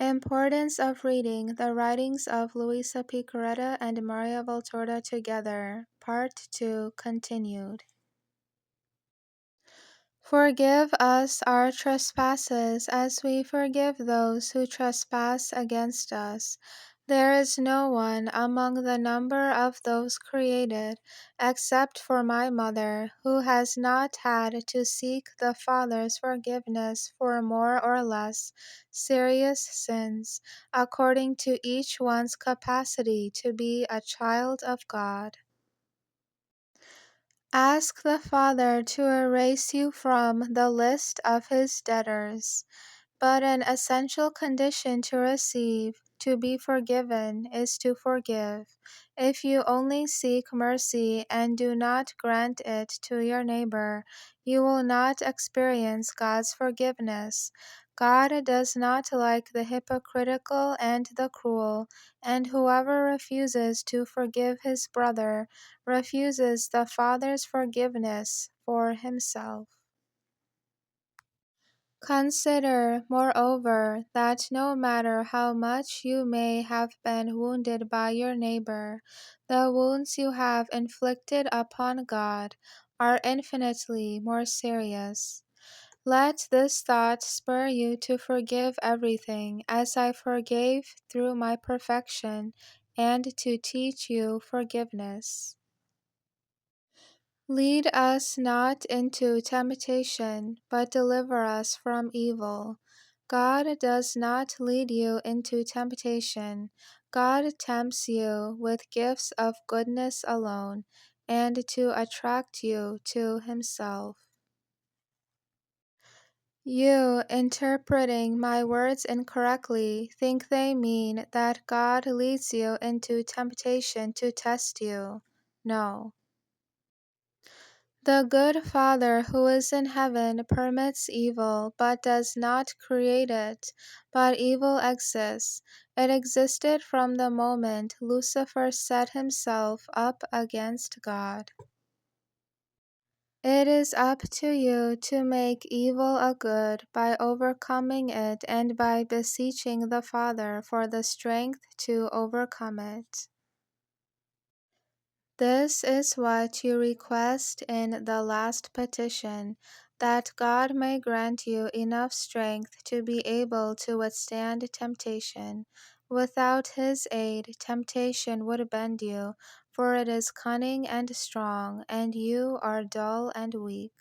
Importance of reading the writings of Luisa Piccareta and Maria Valtorta together. Part 2 continued. Forgive us our trespasses as we forgive those who trespass against us. There is no one among the number of those created, except for my mother, who has not had to seek the Father's forgiveness for more or less serious sins, according to each one's capacity to be a child of God. Ask the Father to erase you from the list of his debtors. But an essential condition to receive, to be forgiven, is to forgive. If you only seek mercy and do not grant it to your neighbor, you will not experience God's forgiveness. God does not like the hypocritical and the cruel, and whoever refuses to forgive his brother refuses the Father's forgiveness for himself. Consider, moreover, that no matter how much you may have been wounded by your neighbor, the wounds you have inflicted upon God are infinitely more serious. Let this thought spur you to forgive everything, as I forgave through my perfection, and to teach you forgiveness. Lead us not into temptation, but deliver us from evil. God does not lead you into temptation. God tempts you with gifts of goodness alone, and to attract you to Himself. You, interpreting my words incorrectly, think they mean that God leads you into temptation to test you. No. The good Father who is in heaven permits evil, but does not create it. But evil exists. It existed from the moment Lucifer set himself up against God. It is up to you to make evil a good by overcoming it and by beseeching the Father for the strength to overcome it. This is what you request in the last petition, that God may grant you enough strength to be able to withstand temptation. Without His aid, temptation would bend you, for it is cunning and strong, and you are dull and weak.